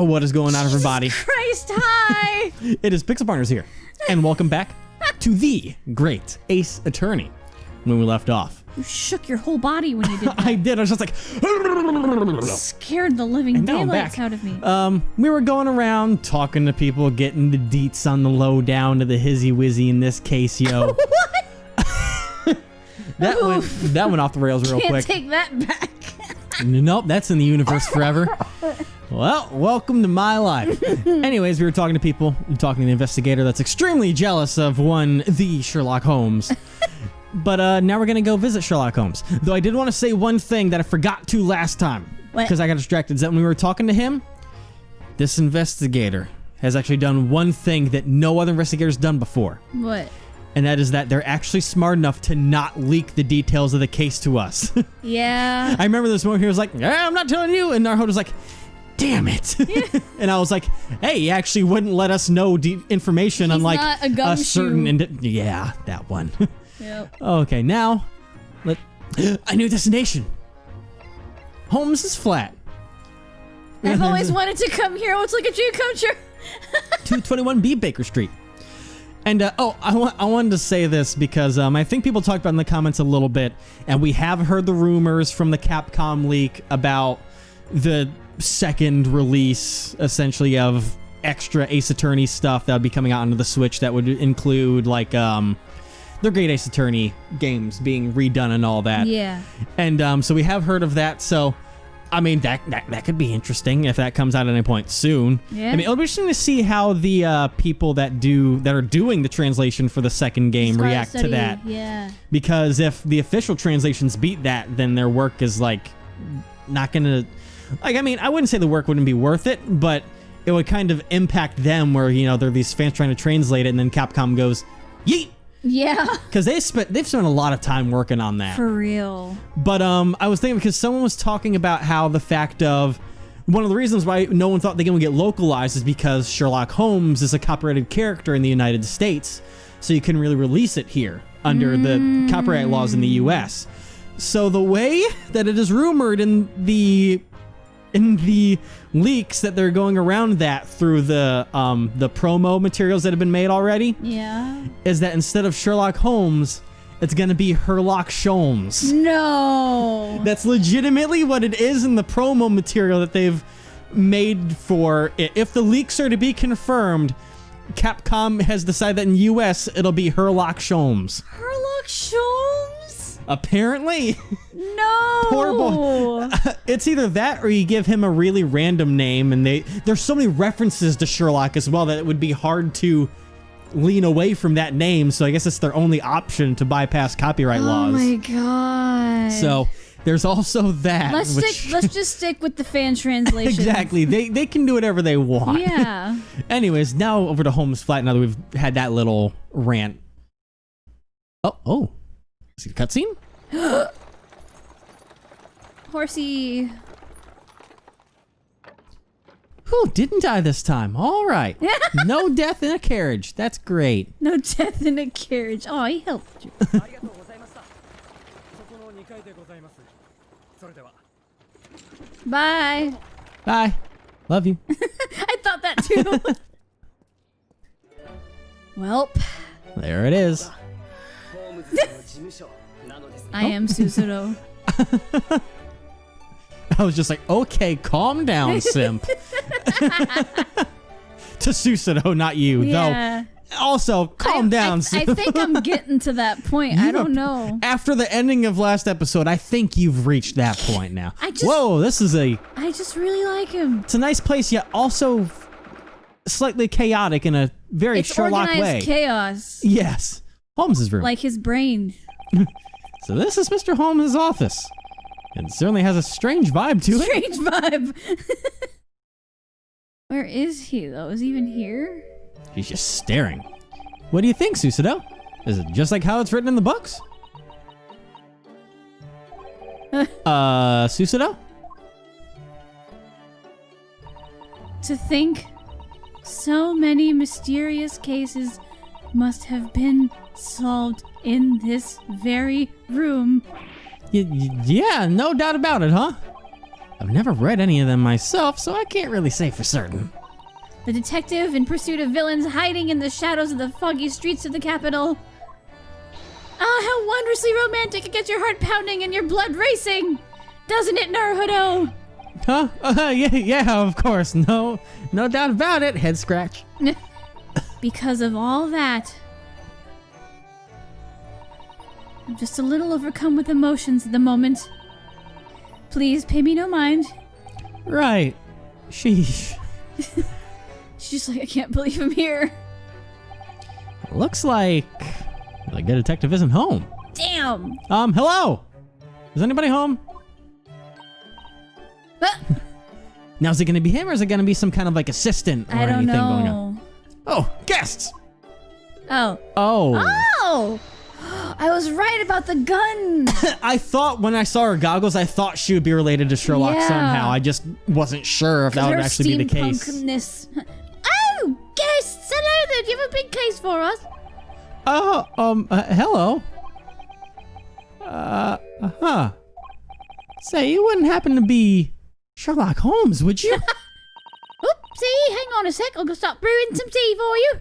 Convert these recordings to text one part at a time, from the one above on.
What is going on, everybody? Christ, hi! It is Pixel Partners here, and welcome back to the Great Ace Attorney. When we left off, You shook your whole body when you did that. I did. I was just like, Scared the living daylights out of me. we were going around talking to people, getting the deets on the low down to the hizzy wizzy in this case, yo. What? that went off the rails real quick. Can't take that back. Nope, that's in the universe forever. Well, welcome to my life. Anyways, we were talking to people, talking to the investigator that's extremely jealous of the Sherlock Holmes. But now we're going to go visit Sherlock Holmes. Though I did want to say one thing that I forgot to last time. What? Because I got distracted. Is that when we were talking to him, this investigator has actually done one thing that no other investigator's done before. What? And that is that they're actually smart enough to not leak the details of the case to us. Yeah. I remember this moment he was like, yeah, I'm not telling you. And Narho was like, damn it. And I was like, hey, he actually wouldn't let us know information He's on like not a gumshoe. certain... yeah, that one. Yep. Okay, now, a new destination. Holmes' flat. I've always wanted to come here. It's like a dream come true. 221B Baker Street. And, I wanted to say this because I think people talked about it in the comments a little bit, and we have heard the rumors from the Capcom leak about the second release, essentially, of extra Ace Attorney stuff that would be coming out onto the Switch that would include, like, the Great Ace Attorney games being redone and all that. Yeah. And so we have heard of that, so... I mean, that could be interesting if that comes out at any point soon. Yeah. I mean, it'll be interesting to see how the people that are doing the translation for the second game react to that. Yeah. Because if the official translations beat that, then their work is like not gonna. Like, I mean, I wouldn't say the work wouldn't be worth it, but it would kind of impact them. Where there are these fans trying to translate it, and then Capcom goes, yeet. Yeah. Because they've spent a lot of time working on that. For real. But I was thinking because someone was talking about how the fact of one of the reasons why no one thought the game would get localized is because Sherlock Holmes is a copyrighted character in the United States, so you couldn't really release it here under the copyright laws in the U.S. So the way that it is rumored in the leaks that they're going around that through the promo materials that have been made already, Yeah. is that instead of Sherlock Holmes, it's going to be Herlock Sholmes. No. That's legitimately what it is in the promo material that they've made for it. If the leaks are to be confirmed, Capcom has decided that in US it'll be Herlock Sholmes. Sherlock Holmes? Apparently. No. Poor boy. It's either that or you give him a really random name, and there's so many references to Sherlock as well that it would be hard to lean away from that name, so I guess it's their only option to bypass copyright laws. Oh my god. So there's also that. Let's just stick with the fan translation. Exactly. They can do whatever they want. Yeah. Anyways, now over to Holmes Flat, now that we've had that little rant. Oh. See the cutscene? Horsey. Whew, didn't die this time. All right. No death in a carriage. That's great. No death in a carriage. Oh, he helped you. Bye. Bye. Love you. I thought that too. Welp. There it is. I am Susuro. I was just like, okay, calm down, simp. To Susanoo, not you, Yeah. though. Also, calm down, I simp. think I'm getting to that point. I don't know. After the ending of last episode, I think you've reached that point now. Whoa, this is I just really like him. It's a nice place, yet also slightly chaotic in a very Sherlock way. Organized chaos. Yes. Holmes's room. Like his brain. So this is Mr. Holmes' office. It certainly has a strange vibe to it. Strange vibe. Where is he, though? Is he even here? He's just staring. What do you think, Susanoo? Is it just like how it's written in the books? Susanoo? To think so many mysterious cases must have been solved in this very room. Yeah, no doubt about it, huh? I've never read any of them myself, so I can't really say for certain. The detective in pursuit of villains hiding in the shadows of the foggy streets of the capital. Ah, how wondrously romantic. It gets your heart pounding and your blood racing. Doesn't it, Naruhodo? Huh? Yeah, of course. No doubt about it. Head scratch. Because of all that, I'm just a little overcome with emotions at the moment. Please pay me no mind. Right. Sheesh. She's just like, I can't believe I'm here. Looks like the good detective isn't home. Damn. Hello? Is anybody home? Now, is it going to be him, or is it going to be some kind of like assistant or I don't anything know. going on? Oh, guests! Oh. Oh. I was right about the gun. I thought when I saw her goggles, I thought she would be related to Sherlock somehow. I just wasn't sure if that would actually be the case. Oh, guests! Hello there. Do you have a big case for us? Hello. Say, you wouldn't happen to be Sherlock Holmes, would you? Oopsie, hang on a sec. I'll go start brewing some tea for you.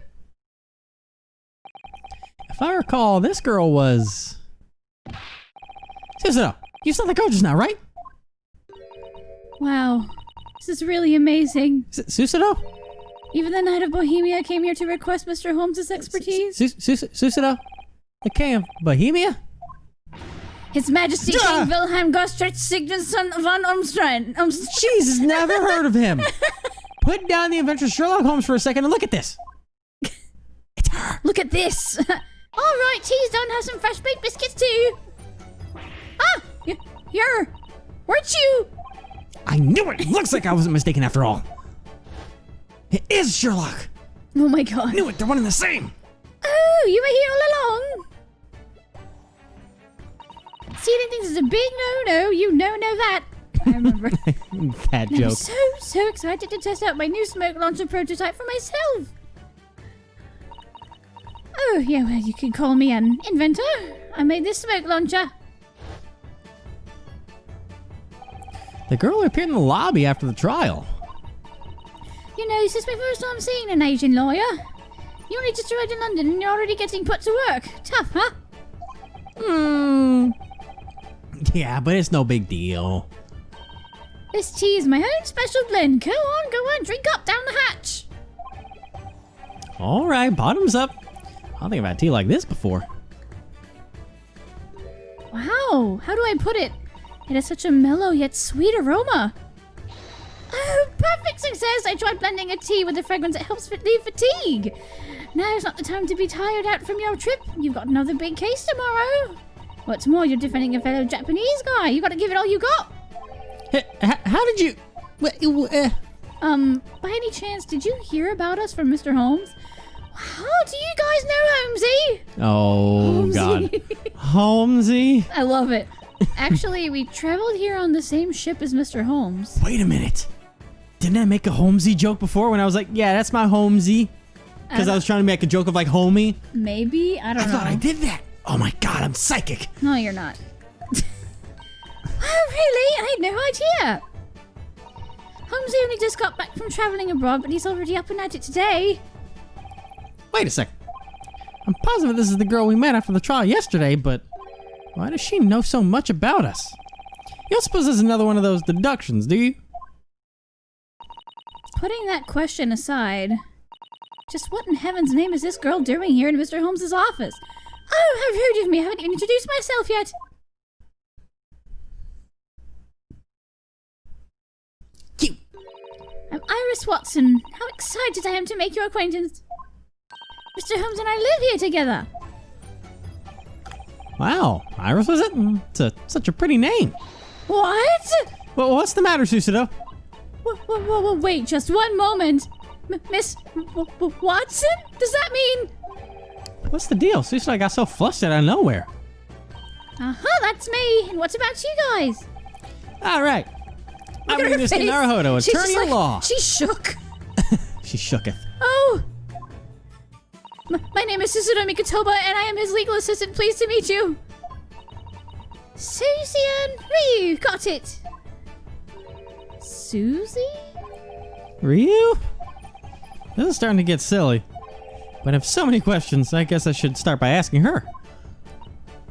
If I recall, this girl was... Susanoo, you saw the girl just now, right? Wow. This is really amazing. Susanoo? Even the Knight of Bohemia came here to request Mr. Holmes' expertise. Susanoo? The King of Bohemia? His Majesty King Wilhelm Gostrit Sigmundsson von Ormstrand. Jesus, never heard of him. Put down the invention of Sherlock Holmes for a second and look at this. It's her. Look at this. All right, tea's done. Have some fresh baked biscuits too. Ah, weren't you? I knew it. Looks like I wasn't mistaken after all. It is Sherlock. Oh my God. I knew it. They're one and the same. Oh, you were here all along. Stealing things is a big no-no. You know that. I remember. That I'm joke. so excited to test out my new smoke launcher prototype for myself. Oh, yeah, well, you can call me an inventor. I made this smoke launcher. The girl who appeared in the lobby after the trial. You know, this is my first time seeing an Asian lawyer. You only just arrived in London and you're already getting put to work. Tough, huh? Yeah, but it's no big deal. This tea is my own special blend. Go on, drink up down the hatch. All right, bottoms up. I don't think I've had tea like this before. Wow, how do I put it? It has such a mellow yet sweet aroma. Oh, perfect success! I tried blending a tea with a fragrance that helps relieve fatigue. Now's not the time to be tired out from your trip. You've got another big case tomorrow. What's more, you're defending a fellow Japanese guy. You gotta give it all you got. How did you... By any chance, did you hear about us from Mr. Holmes? How do you guys know Holmesy? Oh, Holmesy. God. Holmesy? I love it. Actually, we traveled here on the same ship as Mr. Holmes. Wait a minute. Didn't I make a Holmesy joke before when I was like, yeah, that's my Holmesy? Because I was trying to make a joke of like homie. Maybe? I don't know. I thought I did that. Oh my God, I'm psychic. No, you're not. Oh, really? I had no idea. Holmesy only just got back from traveling abroad, but he's already up and at it today. Wait a second. I'm positive this is the girl we met after the trial yesterday, but why does she know so much about us? You don't suppose this is another one of those deductions, do you? Putting that question aside, just what in heaven's name is this girl doing here in Mr. Holmes's office? Oh, how rude of me. I haven't even introduced myself yet. You. I'm Iris Watson. How excited I am to make your acquaintance. Mr. Holmes and I live here together. Wow, Iris was it? It's such a pretty name. What? Well, what's the matter, Susanoo? Wait, just one moment. Miss Watson? Does that mean... What's the deal? Susanoo got so flushed out of nowhere. Uh-huh, that's me. And what about you guys? All right. I'm Look at her Mr. face. Naruhodo, She's attorney just at law. She shook. She shooketh. Oh. My name is Susanoo Mikotoba, and I am his legal assistant. Pleased to meet you. Susan Ryu, got it. Susie? Ryu? This is starting to get silly. But I have so many questions, I guess I should start by asking her.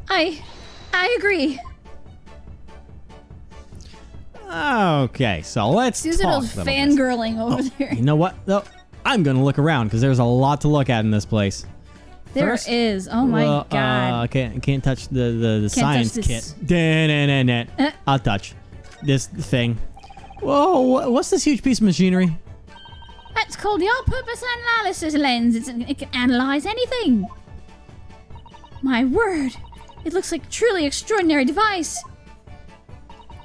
I agree. Okay, so let's Susan talk was about this. fangirling over there. You know what? No, I'm going to look around because there's a lot to look at in this place. There First, is. Oh my god. I can't touch the science touch this. kit. Da-na-na-na. I'll touch this thing. Whoa, what's this huge piece of machinery? That's called the all-purpose analysis lens. It can analyze anything. My word. It looks like a truly extraordinary device.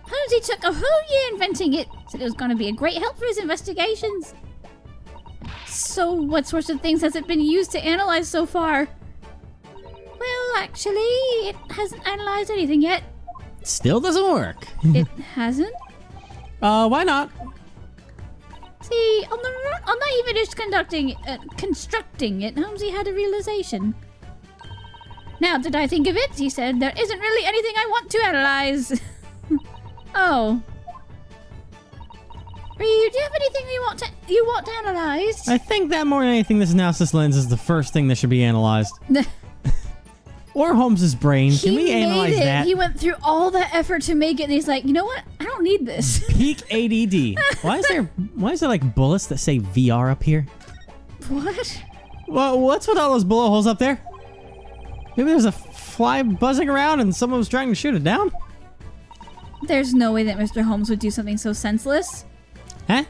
Holmes, he took a whole year inventing it. Said it was going to be a great help for his investigations. So, what sorts of things has it been used to analyze so far? Well, actually, it hasn't analyzed anything yet. Still doesn't work. It hasn't? Why not? See, on that he finished constructing it, Holmesy had a realization. Now that I think of it, he said, there isn't really anything I want to analyze. Oh. Ryu, do you have anything you want to analyze? I think that more than anything, this analysis lens is the first thing that should be analyzed. Or Holmes's brain. Can we analyze that? He went through all that effort to make it, and he's like, you know what? I don't need this. Peak ADD. Why is there like bullets that say VR up here? What? Well, what's with all those bullet holes up there? Maybe there's a fly buzzing around and someone was trying to shoot it down? There's no way that Mr. Holmes would do something so senseless. Huh?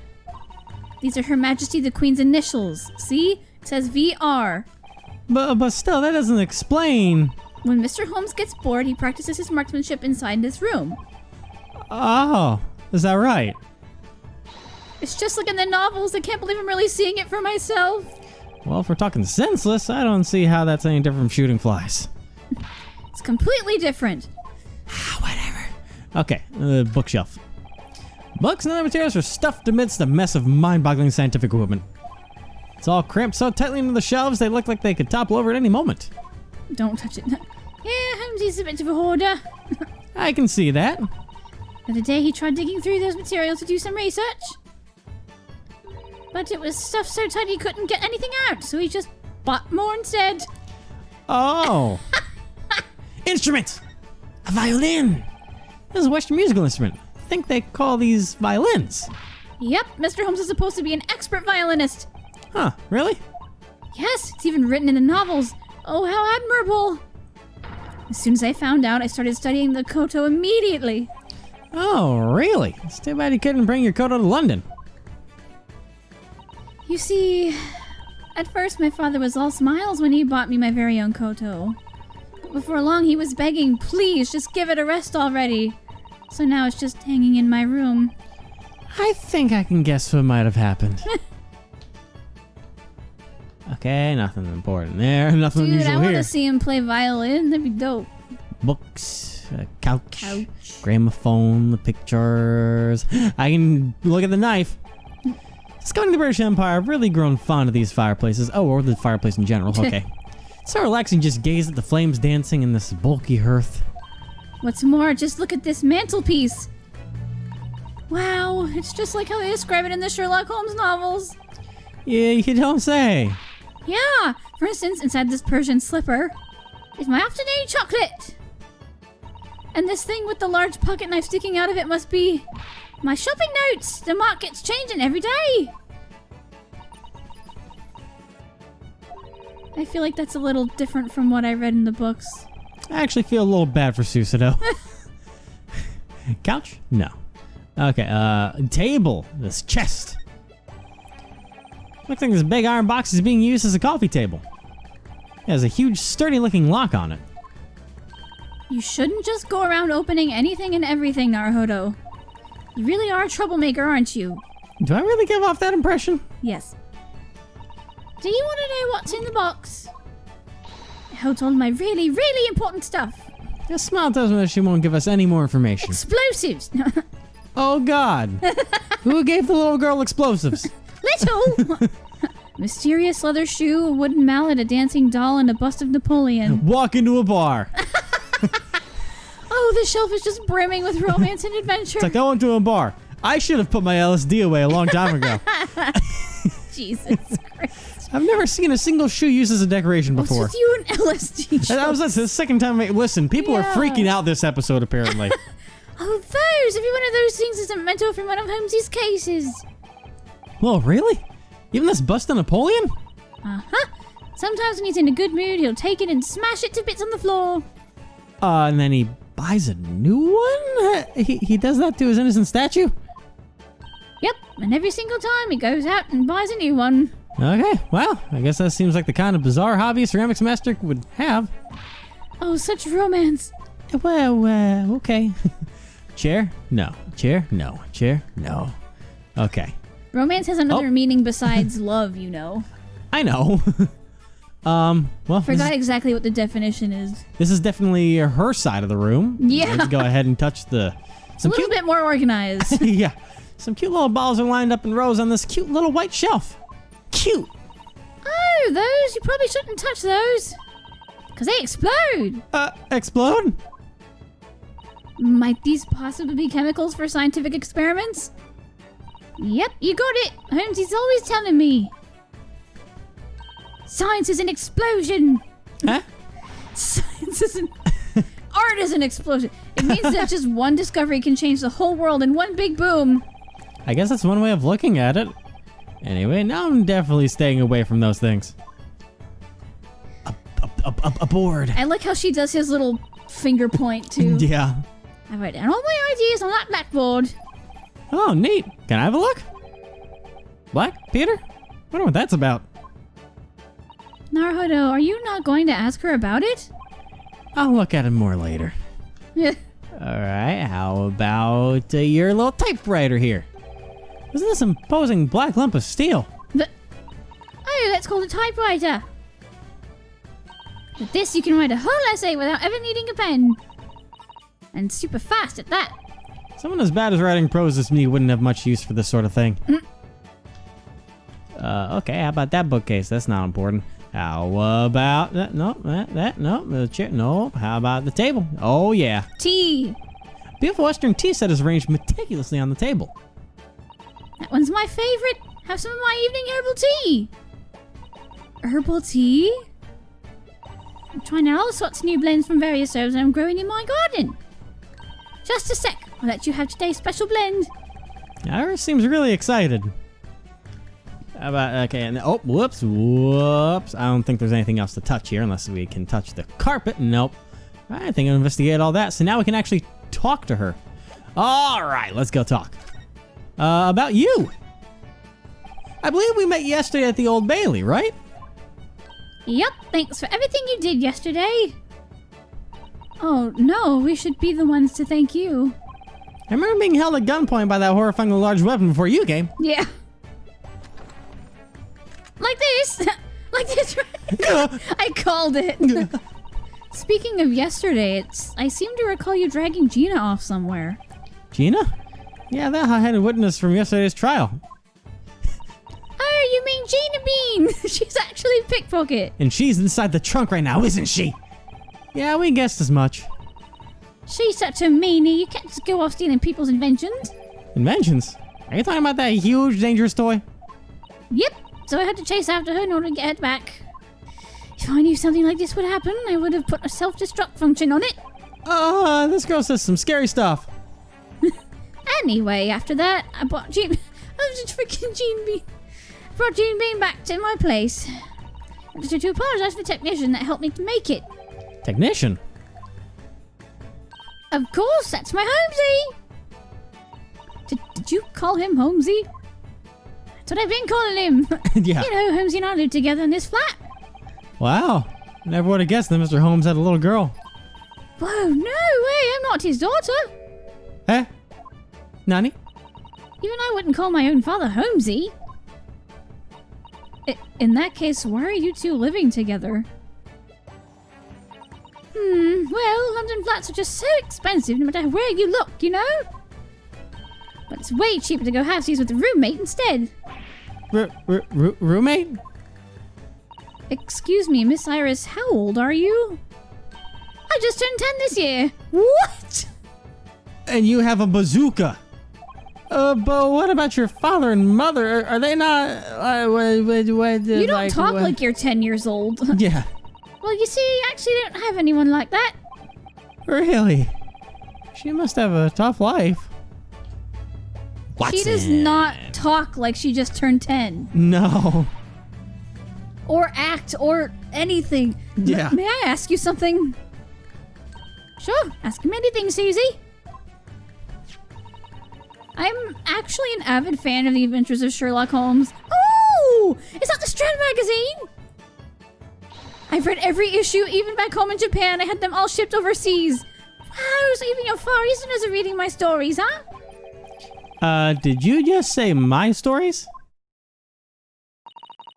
These are Her Majesty the Queen's initials. See? It says VR. But still, that doesn't explain. When Mr. Holmes gets bored, he practices his marksmanship inside this room. Oh, is that right? It's just like in the novels. I can't believe I'm really seeing it for myself. Well, if we're talking senseless, I don't see how that's any different from shooting flies. It's completely different. Whatever. Okay, bookshelf. Books and other materials are stuffed amidst a mess of mind-boggling scientific equipment. It's all cramped so tightly into the shelves they look like they could topple over at any moment. Don't touch it. Yeah, Holmesy's a bit of a hoarder. I can see that. The other day he tried digging through those materials to do some research. But it was stuffed so tight he couldn't get anything out, so he just bought more instead. Oh. Instrument! A violin! This is a Western musical instrument. I think they call these violins. Yep, Mr. Holmes is supposed to be an expert violinist. Huh, really? Yes, it's even written in the novels. Oh, how admirable. As soon as I found out, I started studying the koto immediately. Oh, really? It's too bad you couldn't bring your koto to London. You see, at first my father was all smiles when he bought me my very own koto. But before long he was begging, please, just give it a rest already. So now it's just hanging in my room. I think I can guess what might have happened. Okay, nothing important there. Nothing Dude, unusual I want here. to see him play violin. That'd be dope. Books, a couch, gramophone, the pictures. I can look at the knife. Since going to the British Empire, I've really grown fond of these fireplaces. Oh, or the fireplace in general. Okay. It's so relaxing just gaze at the flames dancing in this bulky hearth. What's more, just look at this mantelpiece. Wow, it's just like how they describe it in the Sherlock Holmes novels. Yeah, you don't say. Yeah, for instance, inside this Persian slipper is my afternoon chocolate. And this thing with the large pocket knife sticking out of it must be my shopping notes. The market's changing every day. I feel like that's a little different from what I read in the books. I actually feel a little bad for Susanoo. Couch? No. Okay, table. This chest. Looks like this big iron box is being used as a coffee table. It has a huge, sturdy-looking lock on it. You shouldn't just go around opening anything and everything, Naruhodo. You really are a troublemaker, aren't you? Do I really give off that impression? Yes. Do you want to know what's in the box? It holds all my really, really important stuff. This smile tells me that she won't give us any more information. Explosives! Oh, God. Who gave the little girl explosives? Little! Mysterious leather shoe, a wooden mallet, a dancing doll, and a bust of Napoleon. Walk into a bar. Oh, this shelf is just brimming with romance and adventure. It's like, I went to a bar. I should have put my LSD away a long time ago. Jesus Christ. I've never seen a single shoe used as a decoration before. What's with you and LSD? That was the second time. Listen, people are freaking out this episode, apparently. Oh, those! Every one of those things is a memento from one of Holmes's cases. Well, really? Even this bust of Napoleon? Uh-huh. Sometimes when he's in a good mood, he'll take it and smash it to bits on the floor. And then he buys a new one? He does that to his innocent statue? Yep, and every single time he goes out and buys a new one. Okay, well, I guess that seems like the kind of bizarre hobby a ceramics master would have. Oh, such romance. Well, okay. Chair? No. Chair? No. Chair? No. Okay. Romance has another meaning besides love, you know. I know. Well, Forgot exactly what the definition is. This is definitely her side of the room. Yeah. Let's go ahead and touch It's a little bit more organized. Yeah. Some cute little balls are lined up in rows on this cute little white shelf. Cute. Oh, those? You probably shouldn't touch those. Because they explode. Explode? Might these possibly be chemicals for scientific experiments? Yep, you got it. Holmes is always telling me. Science is an explosion. Huh? Science is an... Art is an explosion. It means that just one discovery can change the whole world in one big boom. I guess that's one way of looking at it. Anyway, now I'm definitely staying away from those things. A board. I like how she does his little finger point, too. Yeah. I write down all my ideas on that blackboard. Oh, neat. Can I have a look? Black? Peter? Wonder what that's about. Naruhodo, are you not going to ask her about it? I'll look at it more later. Yeah. Alright, how about your little typewriter here? Isn't this imposing black lump of steel? Oh, that's called a typewriter. With this, you can write a whole essay without ever needing a pen. And super fast at that. Someone as bad as writing prose as me wouldn't have much use for this sort of thing. Okay, how about that bookcase? That's not important. How about that? No, no, the chair. No. How about the table? Oh, yeah. Tea. Beautiful Western tea set is arranged meticulously on the table. That one's my favorite. Have some of my evening herbal tea. Herbal tea? I'm trying out all sorts of new blends from various herbs I'm growing in my garden. Just a sec. I'll let you have today's special blend. Iris seems really excited. How about, okay, and oh, whoops. I don't think there's anything else to touch here unless we can touch the carpet. Nope. I think I'll investigate all that. So now we can actually talk to her. All right, let's go talk. About you. I believe we met yesterday at the Old Bailey, right? Yep, thanks for everything you did yesterday. Oh, no, we should be the ones to thank you. I remember being held at gunpoint by that horrifyingly large weapon before you came. Yeah. Like this. Like this, right? I called it. Speaking of yesterday, I seem to recall you dragging Gina off somewhere. Gina? Yeah, that hot-headed witness from yesterday's trial. Oh, you mean Gina Bean? She's actually a pickpocket. And she's inside the trunk right now, isn't she? Yeah, we guessed as much. She's such a meanie. You can't just go off stealing people's inventions. Inventions? Are you talking about that huge, dangerous toy? Yep. So I had to chase after her in order to get her back. If I knew something like this would happen, I would have put a self-destruct function on it. This girl says some scary stuff. Anyway, after that, I brought Gene... I was just freaking Gene Bean. Brought Gene Bean back to my place. To apologize to the technician that helped me to make it. Technician? Of course, that's my Holmesy. Did you call him Holmesy? That's what I've been calling him. Yeah. You know, Holmesy and I live together in this flat. Wow. Never would have guessed that Mr. Holmes had a little girl. Whoa, no way, I'm not his daughter. Eh? Nani? Even I wouldn't call my own father Holmesy. In that case, why are you two living together? Well, London flats are just so expensive no matter where you look, you know? But it's way cheaper to go halfsies with a roommate instead. Roommate? Excuse me, Miss Iris, how old are you? I just turned 10 this year. What? And you have a bazooka. But what about your father and mother? Are they not... You don't talk like you're 10 years old. Yeah. Well, you see, I actually don't have anyone like that. Really? She must have a tough life. She does not talk like she just turned 10. No. Or act, or anything. Yeah. May I ask you something? Sure, ask him anything, Susie. I'm actually an avid fan of the adventures of Sherlock Holmes. Oh! Is that the Strand magazine? I've read every issue, even back home in Japan. I had them all shipped overseas. Wow, so even your Far Easterners are reading my stories, huh? Did you just say my stories?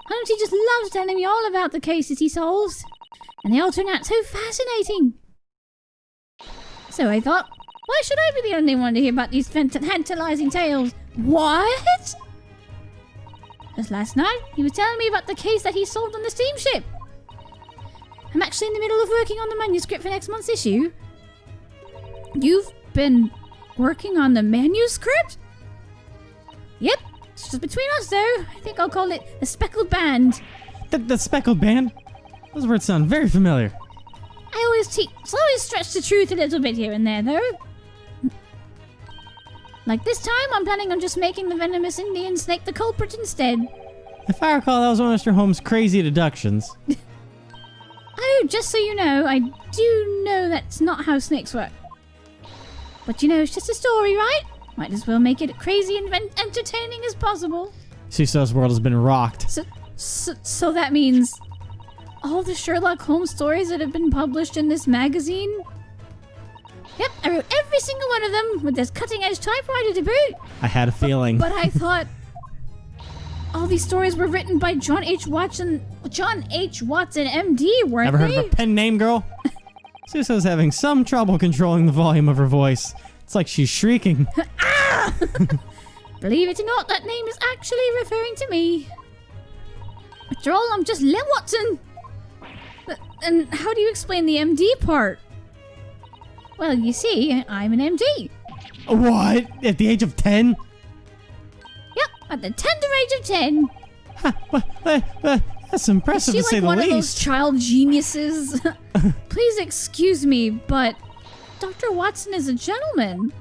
Holmes, he just loves telling me all about the cases he solves. And they all turn out so fascinating. So I thought, why should I be the only one to hear about these tantalizing tales? What? Just last night, he was telling me about the case that he solved on the steamship. I'm actually in the middle of working on the manuscript for next month's issue. You've been working on the manuscript? Yep. It's just between us, though. I think I'll call it the Speckled Band. The Speckled Band? Those words sound very familiar. I always stretch the truth a little bit here and there, though. Like this time, I'm planning on just making the venomous Indian snake the culprit instead. If I recall, that was one of Mr. Holmes' crazy deductions. Oh, just so you know, I do know that's not how snakes work. But you know, it's just a story, right? Might as well make it crazy and entertaining as possible. Cecil's world has been rocked. So that means all the Sherlock Holmes stories that have been published in this magazine? Yep, I wrote every single one of them with this cutting-edge typewriter to boot. I had a feeling. But I thought all these stories were written by John H. Watson, MD, weren't Ever heard they? of a pen name, girl? Suso's having some trouble controlling the volume of her voice. It's like she's shrieking. Ah! Believe it or not, that name is actually referring to me. After all, I'm just Lil Watson. And how do you explain the MD part? Well, you see, I'm an MD. What? At the age of 10? Yep, at the tender age of 10. That's impressive to say the least. Is she like one of those child geniuses? Please excuse me, but Dr. Watson is a gentleman.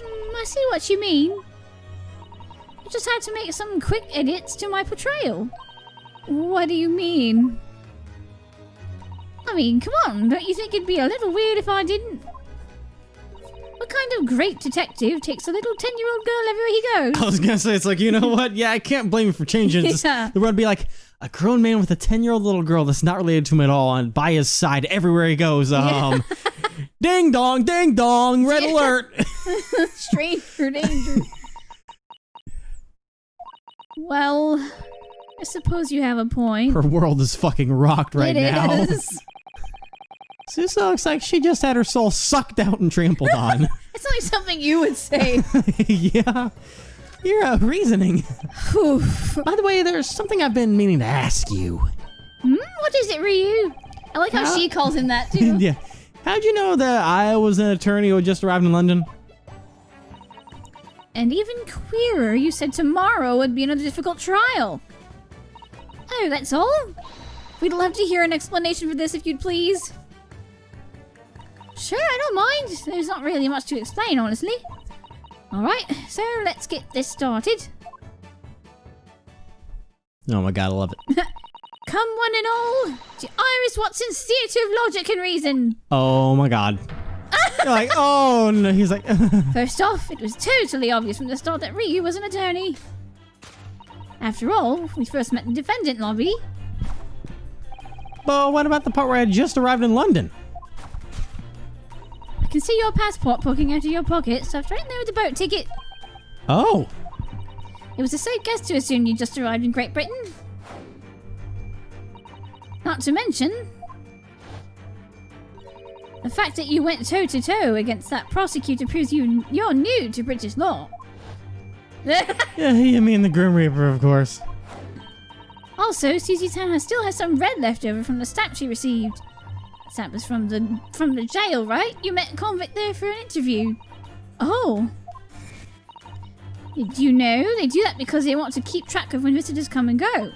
I see what you mean. I just had to make some quick edits to my portrayal. What do you mean? I mean, come on, don't you think it'd be a little weird if I didn't? What kind of great detective takes a little 10-year-old girl everywhere he goes? I was gonna say, it's like, you know what? Yeah, I can't blame you for changing it. Yeah. The world would be like, a grown man with a 10-year-old little girl that's not related to him at all and by his side everywhere he goes. Ding dong, red alert. Stranger danger. Well, I suppose you have a point. Her world is fucking rocked right now. It is. Suso looks like she just had her soul sucked out and trampled on. It's like something you would say. Yeah. Your reasoning. Oof. By the way, there's something I've been meaning to ask you. What is it, Ryu? I like how she calls him that, too. Yeah. How'd you know that I was an attorney who had just arrived in London? And even queerer, you said tomorrow would be another difficult trial. Oh, that's all? We'd love to hear an explanation for this if you'd please. Sure, I don't mind. There's not really much to explain, honestly. Alright, so let's get this started. Oh my god, I love it. Come one and all to Iris Watson's Theatre of Logic and Reason. Oh my god. You're like, oh no, he's like... First off, it was totally obvious from the start that Ryu was an attorney. After all, we first met in the defendant lobby. But what about the part where I just arrived in London? I can see your passport poking out of your pocket, stuffed right there with the boat ticket. Oh. It was a safe guess to assume you just arrived in Great Britain. Not to mention the fact that you went toe-to-toe against that prosecutor proves you're new to British law. Yeah, you mean the Grim Reaper, of course. Also, Susie Tanner still has some red left over from the stamp she received. That stamp was from the jail, right? You met a convict there for an interview. Oh. Did you know they do that because they want to keep track of when visitors come and go?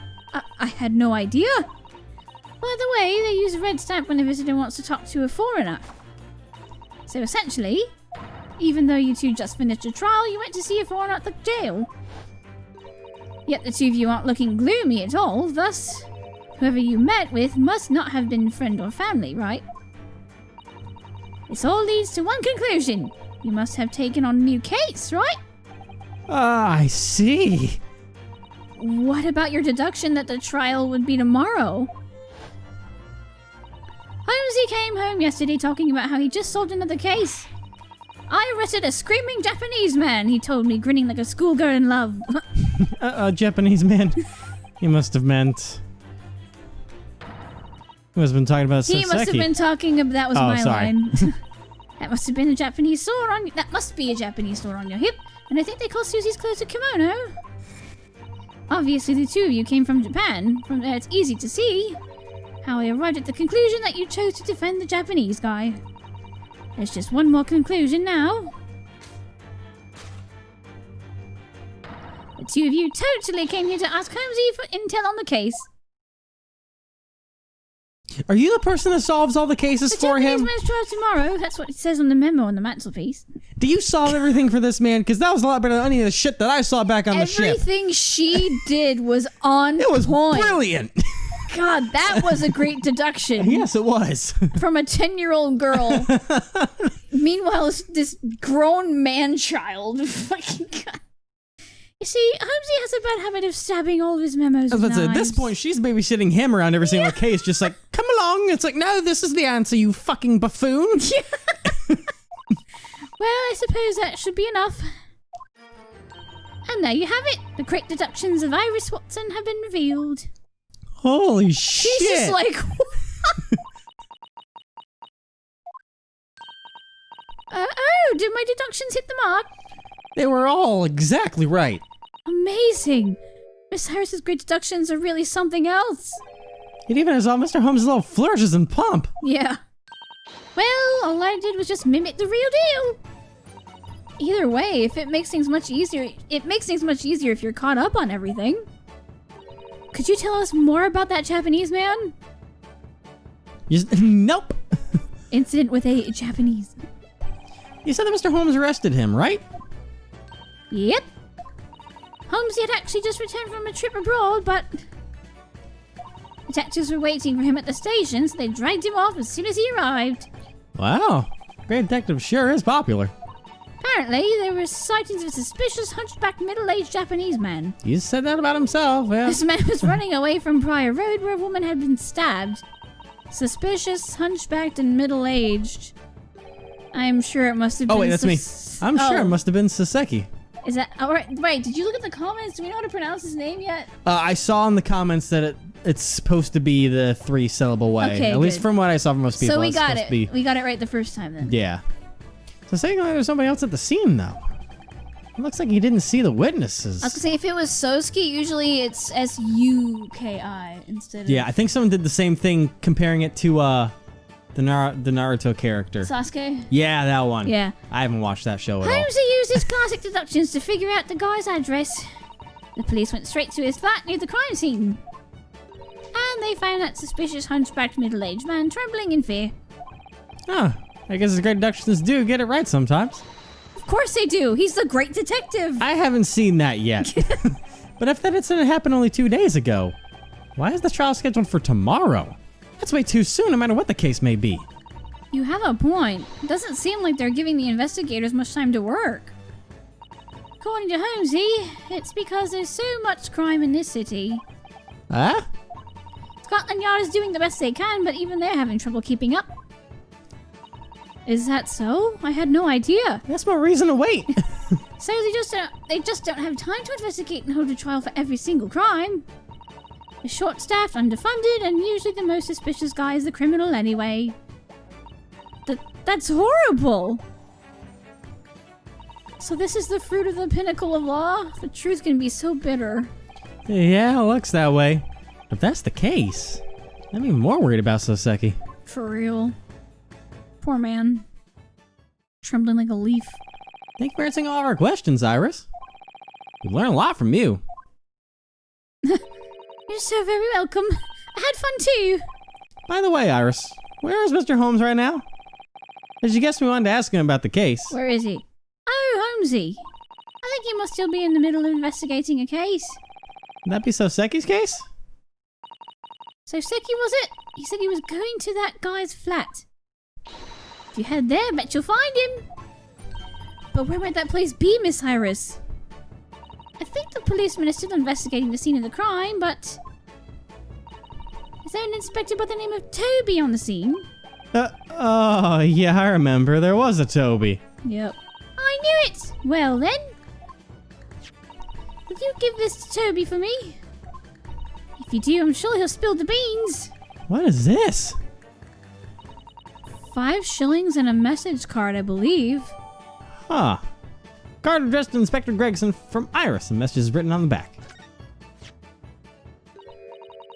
I had no idea. By the way, they use a red stamp when a visitor wants to talk to a foreigner. So essentially, even though you two just finished a trial, you went to see a foreigner at the jail. Yet the two of you aren't looking gloomy at all, thus, whoever you met with must not have been friend or family, right? This all leads to one conclusion. You must have taken on a new case, right? I see. What about your deduction that the trial would be tomorrow? Holmesy came home yesterday talking about how he just solved another case. I arrested a screaming Japanese man, he told me, grinning like a schoolgirl in love. Japanese man. He must have meant... He must have been talking about Soseki. He must have been talking about... That was my sorry. line. That must have been a Japanese sword on... That must be a Japanese sword on your hip. And I think they call Susie's clothes a kimono. Obviously, the two of you came from Japan. From there, it's easy to see how I arrived at the conclusion that you chose to defend the Japanese guy. There's just one more conclusion now. The two of you totally came here to ask Holmesy for intel on the case. Are you the person that solves all the cases for him? The Japanese man's trial tomorrow. That's what it says on the memo on the mantelpiece. Do you solve everything for this man? Because that was a lot better than any of the shit that I saw back on the ship. Everything she did was on It was point. brilliant. God, that was a great deduction. Yes, it was. From a 10-year-old girl. Meanwhile, this grown man-child. Fucking God. You see, Holmesy has a bad habit of stabbing all of his memos with knives. At this point, she's babysitting him around every single case, just like, come along. It's like, no, this is the answer, you fucking buffoon. Well, I suppose that should be enough. And there you have it. The correct deductions of Iris Watson have been revealed. Holy shit. She's just like... oh, did my deductions hit the mark? They were all exactly right. Amazing. Miss Harris's great deductions are really something else. It even has all Mr. Holmes' little flourishes and pomp. Yeah. Well, all I did was just mimic the real deal. Either way, if it makes things much easier, if you're caught up on everything. Could you tell us more about that Japanese man? Nope. Incident with a Japanese. You said that Mr. Holmes arrested him, right? Yep. Holmes had actually just returned from a trip abroad, but detectives were waiting for him at the station, so they dragged him off as soon as he arrived. Wow. Great detective sure is popular. Apparently, there were sightings of a suspicious hunchbacked middle-aged Japanese man. He said that about himself, yeah. This man was running away from Prior Road where a woman had been stabbed. Suspicious, hunchbacked, and middle-aged. I'm sure it must have been... Oh, wait, that's me. I'm sure it must have been Soseki. Is that... Oh, right, wait, did you look at the comments? Do we know how to pronounce his name yet? I saw in the comments that it's supposed to be the 3-syllable way. Okay, At least from what I saw from most people. So we it's got supposed it. to be... We got it right the first time then. Yeah. So saying there's somebody else at the scene, though. It looks like he didn't see the witnesses. I was gonna say, if it was Sosuke, usually it's S-U-K-I instead of... Yeah, I think someone did the same thing comparing it to the Naruto character. Sasuke? Yeah, that one. Yeah. I haven't watched that show at all. Holmes used his classic deductions to figure out the guy's address. The police went straight to his flat near the crime scene. And they found that suspicious hunchbacked middle-aged man trembling in fear. Oh, I guess his great deductions do get it right sometimes. Of course they do. He's the great detective. I haven't seen that yet. But if that incident happened only 2 days ago, why is the trial scheduled for tomorrow? That's way too soon, no matter what the case may be. You have a point. It doesn't seem like they're giving the investigators much time to work. According to Holmesy, it's because there's so much crime in this city. Huh? Scotland Yard is doing the best they can, but even they're having trouble keeping up. Is that so? I had no idea. That's more reason to wait. So they just don't have time to investigate and hold a trial for every single crime. They're short-staffed, underfunded, and usually the most suspicious guy is the criminal anyway. That's horrible! So this is the fruit of the pinnacle of law? The truth can be so bitter. Yeah, it looks that way. If that's the case, I'm even more worried about Soseki. For real. Poor man. Trembling like a leaf. Thank you for answering all of our questions, Iris. We learn a lot from you. You're so very welcome. I had fun too. By the way, Iris, where is Mr. Holmes right now? Did you guess we wanted to ask him about the case? Where is he? Oh, Holmesy. I think he must still be in the middle of investigating a case. Would that be Soseki's case? So Seki was it? He said he was going to that guy's flat. If you head there, bet you'll find him. But where might that place be, Miss Iris? I think the policeman is still investigating the scene of the crime, but... Is there an inspector by the name of Toby on the scene? Oh, yeah, I remember. There was a Toby. Yep. I knew it! Well then... Will you give this to Toby for me? If you do, I'm sure he'll spill the beans. What is this? 5 shillings and a message card, I believe. Huh. Card addressed to Inspector Gregson from Iris. A message is written on the back.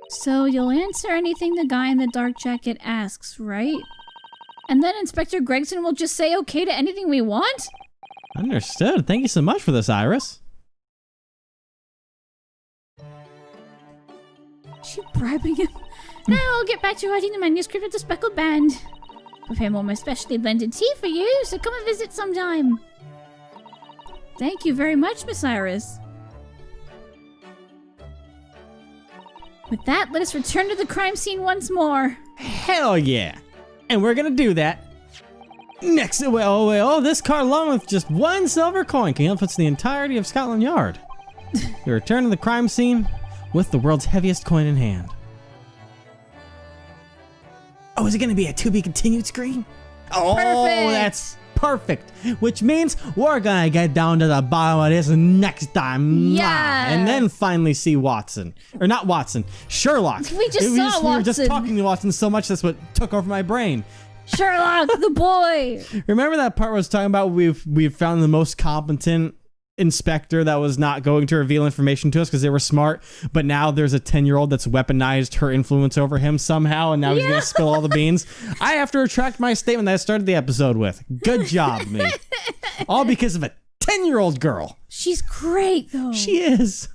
So you'll answer anything the guy in the dark jacket asks, right? And then Inspector Gregson will just say okay to anything we want? Understood. Thank you so much for this, Iris. Is she bribing him? Now I'll get back to writing the manuscript of the Speckled Band. Prepare more my specially blended tea for you, so come and visit sometime. Thank you very much, Miss Iris. With that, let us return to the crime scene once more. Hell yeah. And we're gonna do that next. Oh, this card along with just 1 silver coin can help us the entirety of Scotland Yard. We return to the crime scene with the world's heaviest coin in hand. Oh, is it gonna be a to be continued screen? Oh, Perfect. That's perfect. Which means we're gonna get down to the bottom of this next time. Yeah. And then finally see Watson. Or not Watson, Sherlock. We just saw We were just Watson. talking to Watson so much that's what took over my brain. Sherlock, the boy! Remember that part where I was talking about we've found the most competent inspector that was not going to reveal information to us because they were smart, but now there's a 10-year-old that's weaponized her influence over him somehow, and now he's gonna spill all the beans. I have to retract my statement that I started the episode with. Good job, me. All because of a 10-year-old girl. She's great, though. She is.